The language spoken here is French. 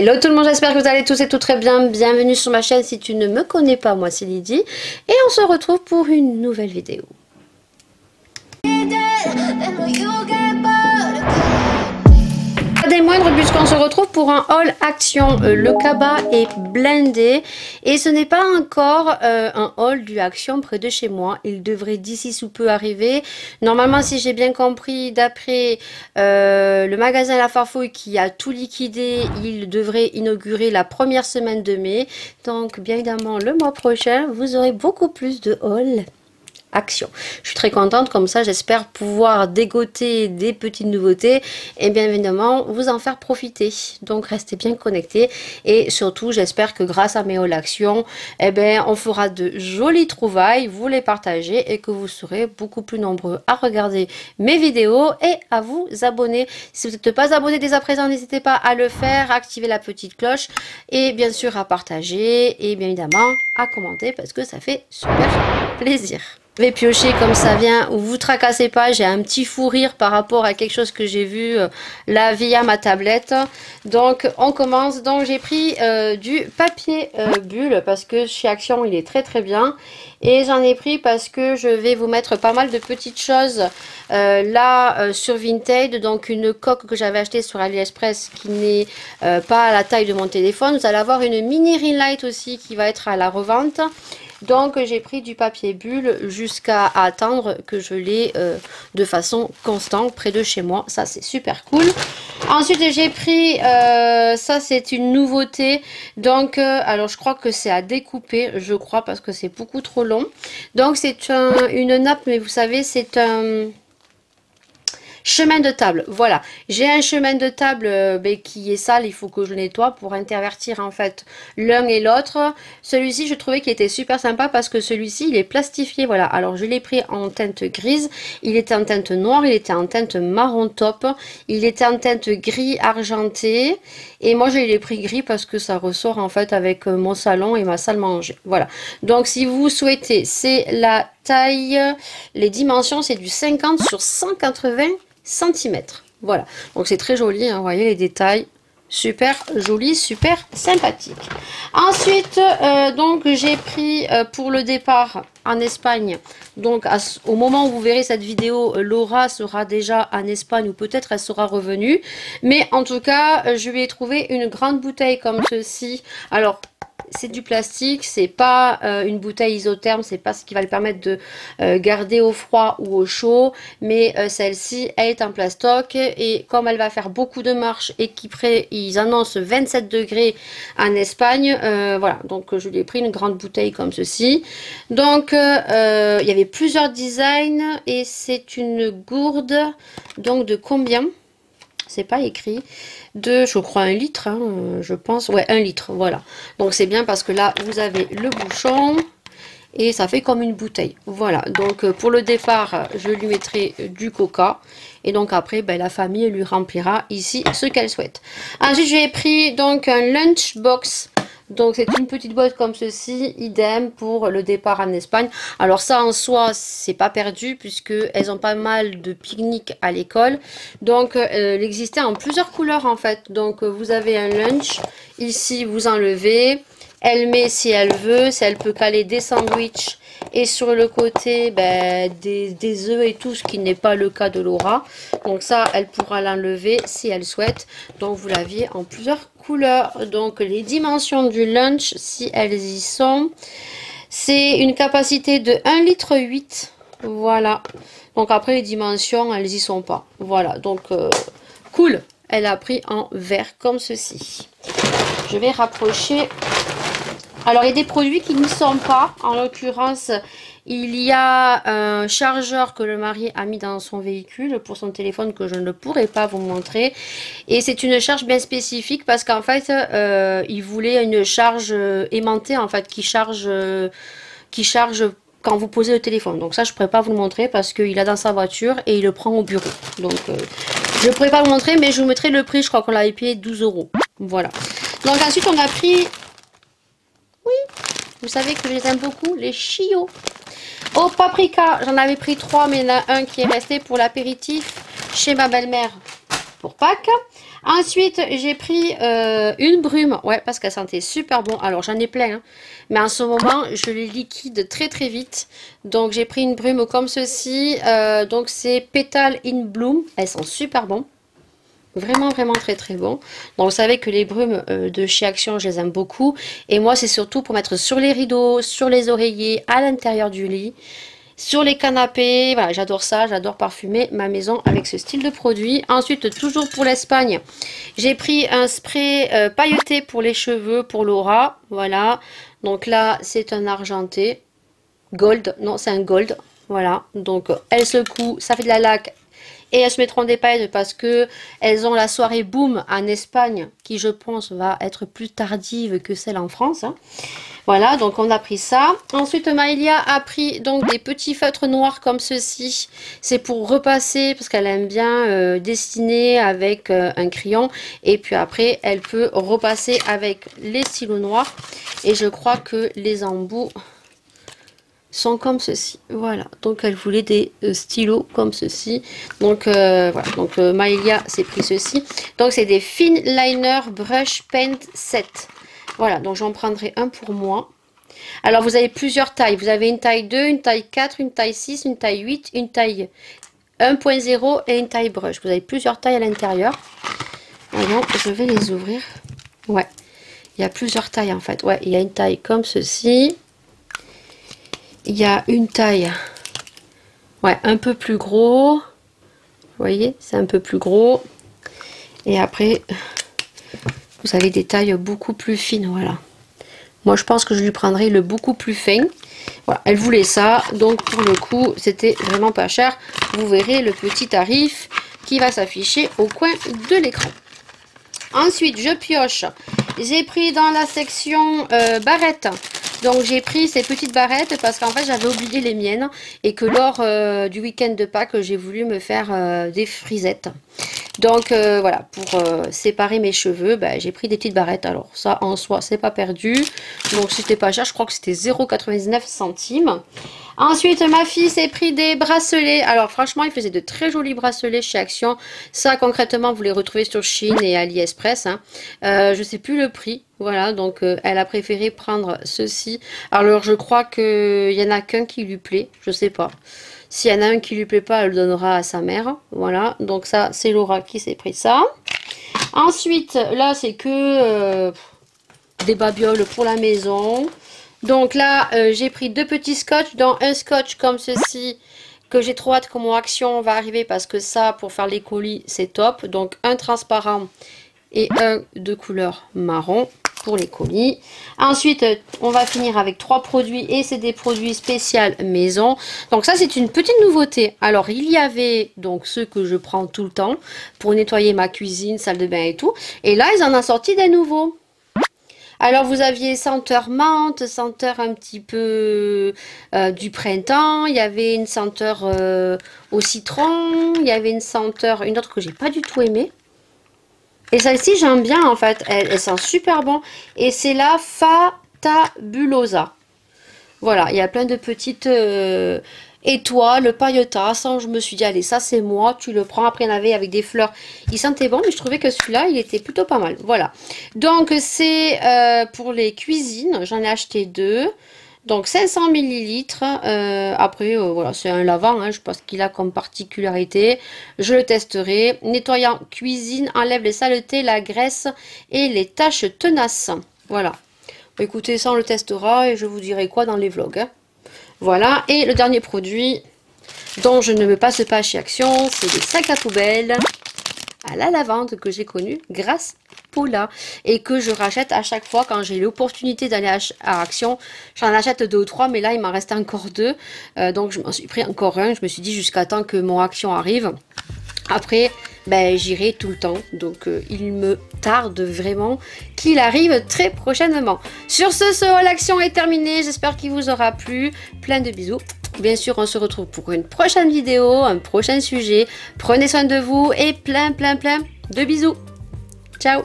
Hello tout le monde, j'espère que vous allez tous et toutes très bien. Bienvenue sur ma chaîne si tu ne me connais pas, moi c'est Lydie. Et on se retrouve pour une nouvelle vidéo. Pas des moindres puisqu'on se retrouve pour un haul action. Le cabas est blindé et ce n'est pas encore un haul du action près de chez moi. Il devrait d'ici sous peu arriver. Normalement, si j'ai bien compris, d'après le magasin La Farfouille qui a tout liquidé, il devrait inaugurer la première semaine de mai. Donc bien évidemment, le mois prochain, vous aurez beaucoup plus de haul action. Je suis très contente, comme ça j'espère pouvoir dégoter des petites nouveautés et bien évidemment vous en faire profiter. Donc restez bien connectés et surtout j'espère que grâce à mes hauls action, on fera de jolies trouvailles, vous les partagez et que vous serez beaucoup plus nombreux à regarder mes vidéos et à vous abonner. Si vous n'êtes pas abonné dès à présent, n'hésitez pas à le faire, à activer la petite cloche et bien sûr à partager et bien évidemment à commenter parce que ça fait super plaisir. Je vais piocher comme ça vient, vous tracassez pas, j'ai un petit fou rire par rapport à quelque chose que j'ai vu là via ma tablette. Donc on commence, donc j'ai pris du papier bulle parce que chez Action il est très bien. Et j'en ai pris parce que je vais vous mettre pas mal de petites choses sur Vinted. Donc une coque que j'avais achetée sur AliExpress qui n'est pas à la taille de mon téléphone. Vous allez avoir une mini ring light aussi qui va être à la revente. Donc j'ai pris du papier bulle jusqu'à attendre que je l'ai de façon constante près de chez moi. Ça c'est super cool. Ensuite j'ai pris, ça c'est une nouveauté. Donc alors je crois que c'est à découper, je crois parce que c'est beaucoup trop long. Donc c'est une nappe, mais vous savez c'est un chemin de table. Voilà, j'ai un chemin de table qui est sale, il faut que je le nettoie pour intervertir en fait l'un et l'autre. Celui-ci je trouvais qu'il était super sympa parce que celui-ci il est plastifié. Voilà, alors je l'ai pris en teinte grise, il était en teinte noire, il était en teinte marron top, il était en teinte gris argenté et moi je l'ai pris gris parce que ça ressort en fait avec mon salon et ma salle manger. Voilà, donc si vous souhaitez, c'est la taille, les dimensions c'est du 50 sur 180 cm. Voilà, donc c'est très joli, hein, vous voyez les détails, super joli, super sympathique. Ensuite donc j'ai pris pour le départ en Espagne, donc au moment où vous verrez cette vidéo, Laura sera déjà en Espagne ou peut-être elle sera revenue, mais en tout cas je lui ai trouvé une grande bouteille comme ceci. Alors c'est du plastique, c'est pas une bouteille isotherme, c'est pas ce qui va le permettre de garder au froid ou au chaud, mais celle-ci elle est en plastoc et comme elle va faire beaucoup de marches et qu'ils annoncent 27 degrés en Espagne, voilà, donc je lui ai pris une grande bouteille comme ceci. Donc il y avait plusieurs designs et c'est une gourde donc de combien? C'est pas écrit, de je crois 1 litre, hein, je pense, ouais 1 litre, voilà. Donc c'est bien parce que là vous avez le bouchon et ça fait comme une bouteille. Voilà, donc pour le départ je lui mettrai du coca et donc après la famille lui remplira ici ce qu'elle souhaite. Ensuite j'ai pris donc un lunchbox. Donc c'est une petite boîte comme ceci, idem pour le départ en Espagne. Alors ça en soi c'est pas perdu puisque elles ont pas mal de pique-nique à l'école. Donc il existait en plusieurs couleurs en fait. Donc vous avez un lunch, ici vous enlevez, elle met si elle veut, si elle peut caler des sandwichs et sur le côté des œufs et tout, ce qui n'est pas le cas de Laura. Donc ça elle pourra l'enlever si elle souhaite. Donc vous l'aviez en plusieurs couleurs. Donc les dimensions du lunch, si elles y sont, c'est une capacité de 1,8 litre. Voilà, donc après les dimensions elles y sont pas. Voilà, donc cool, elle a pris en vert comme ceci. Je vais rapprocher. Alors il y a des produits qui n'y sont pas, en l'occurrence il y a un chargeur que le mari a mis dans son véhicule pour son téléphone que je ne pourrai pas vous montrer. Et c'est une charge bien spécifique parce qu'en fait il voulait une charge aimantée en fait qui charge quand vous posez le téléphone. Donc ça je ne pourrais pas vous le montrer parce qu'il a dans sa voiture et il le prend au bureau. Donc je ne pourrais pas vous montrer mais je vous mettrai le prix, je crois qu'on l'avait payé 12 €. Voilà. Donc ensuite on a pris... Oui, vous savez que je les aime beaucoup, les Chio. Au paprika, j'en avais pris 3, mais il y en a un qui est resté pour l'apéritif chez ma belle-mère pour Pâques. Ensuite, j'ai pris une brume, ouais, parce qu'elle sentait super bon. Alors, j'en ai plein, hein, mais en ce moment, je les liquide très très vite. Donc, j'ai pris une brume comme ceci. Donc, c'est Petal in Bloom. Elles sont super bon. Vraiment, vraiment très très bon. Donc, vous savez que les brumes de chez Action, je les aime beaucoup. Et moi, c'est surtout pour mettre sur les rideaux, sur les oreillers, à l'intérieur du lit. Sur les canapés, voilà, j'adore ça, j'adore parfumer ma maison avec ce style de produit. Ensuite, toujours pour l'Espagne, j'ai pris un spray pailleté pour les cheveux, pour Laura, voilà. Donc là, c'est un argenté, gold, non, c'est un gold, voilà. Donc, elle secoue, ça fait de la laque. Et elles se mettront des paillettes parce que elles ont la soirée boom en Espagne, qui je pense va être plus tardive que celle en France, hein. Voilà, donc on a pris ça. Ensuite, Maëlia a pris donc des petits feutres noirs comme ceci. C'est pour repasser, parce qu'elle aime bien dessiner avec un crayon. Et puis après, elle peut repasser avec les stylos noirs. Et je crois que les embouts sont comme ceci. Voilà, donc elle voulait des stylos comme ceci. Donc voilà, donc Maëlia s'est pris ceci. Donc c'est des Fin Liner Brush Paint Set. Voilà, donc j'en prendrai un pour moi. Alors, vous avez plusieurs tailles. Vous avez une taille 2, une taille 4, une taille 6, une taille 8, une taille 1.0 et une taille brush. Vous avez plusieurs tailles à l'intérieur. Voyons, je vais les ouvrir. Ouais, il y a plusieurs tailles en fait. Ouais, il y a une taille comme ceci. Il y a une taille, ouais, un peu plus gros. Vous voyez, c'est un peu plus gros. Et après, vous avez des tailles beaucoup plus fines, voilà. Moi, je pense que je lui prendrai le beaucoup plus fin. Voilà, elle voulait ça. Donc, pour le coup, c'était vraiment pas cher. Vous verrez le petit tarif qui va s'afficher au coin de l'écran. Ensuite, je pioche. J'ai pris dans la section barrettes. Donc, j'ai pris ces petites barrettes parce qu'en fait, j'avais oublié les miennes. Et que lors du week-end de Pâques, j'ai voulu me faire des frisettes. Donc voilà, pour séparer mes cheveux, bah, j'ai pris des petites barrettes. Alors ça en soi, c'est pas perdu. Donc c'était pas cher, je crois que c'était 0,99 centimes. Ensuite, ma fille s'est pris des bracelets. Alors franchement, il faisait de très jolis bracelets chez Action. Ça concrètement, vous les retrouvez sur Shein et AliExpress, hein. Je sais plus le prix. Voilà, donc elle a préféré prendre ceci. Alors je crois qu'il y en a qu'un qui lui plaît, je sais pas. S'il y en a un qui lui plaît pas, elle le donnera à sa mère. Voilà, donc ça, c'est Laura qui s'est pris ça. Ensuite, là, c'est que des babioles pour la maison. Donc là, j'ai pris deux petits scotch, dont un scotch comme ceci, que j'ai trop hâte que mon Action va arriver parce que ça, pour faire les colis, c'est top. Donc un transparent et un de couleur marron pour les colis. Ensuite, on va finir avec 3 produits et c'est des produits spéciaux maison. Donc ça, c'est une petite nouveauté. Alors, il y avait donc ceux que je prends tout le temps pour nettoyer ma cuisine, salle de bain et tout. Et là, ils en ont sorti des nouveaux. Alors, vous aviez senteur menthe, senteur un petit peu du printemps. Il y avait une senteur au citron. Il y avait une senteur, une autre que j'ai pas du tout aimée. Et celle-ci, j'aime bien en fait. Elle sent super bon. Et c'est la Fatabulosa. Voilà, il y a plein de petites étoiles, pailletas. Je me suis dit, allez, ça c'est moi. Tu le prends. Après, il y en avait avec des fleurs. Il sentait bon, mais je trouvais que celui-là, il était plutôt pas mal. Voilà. Donc, c'est pour les cuisines. J'en ai acheté 2. Donc 500 ml, après voilà, c'est un lavant, hein, je pense qu'il a comme particularité, je le testerai. Nettoyant cuisine, enlève les saletés, la graisse et les taches tenaces. Voilà, écoutez, ça on le testera et je vous dirai quoi dans les vlogs, hein. Voilà, et le dernier produit dont je ne me passe pas chez Action, c'est des sacs à poubelle à la lavande que j'ai connu grâce Paula et que je rachète à chaque fois quand j'ai l'opportunité d'aller à Action. J'en achète 2 ou 3, mais là il m'en restait encore 2, donc je m'en suis pris encore un. Je me suis dit jusqu'à temps que mon Action arrive. Après, ben, j'irai tout le temps, donc il me tarde vraiment qu'il arrive très prochainement. Sur ce haul Action est terminé. J'espère qu'il vous aura plu. Plein de bisous. Bien sûr, on se retrouve pour une prochaine vidéo, un prochain sujet. Prenez soin de vous et plein de bisous. Ciao!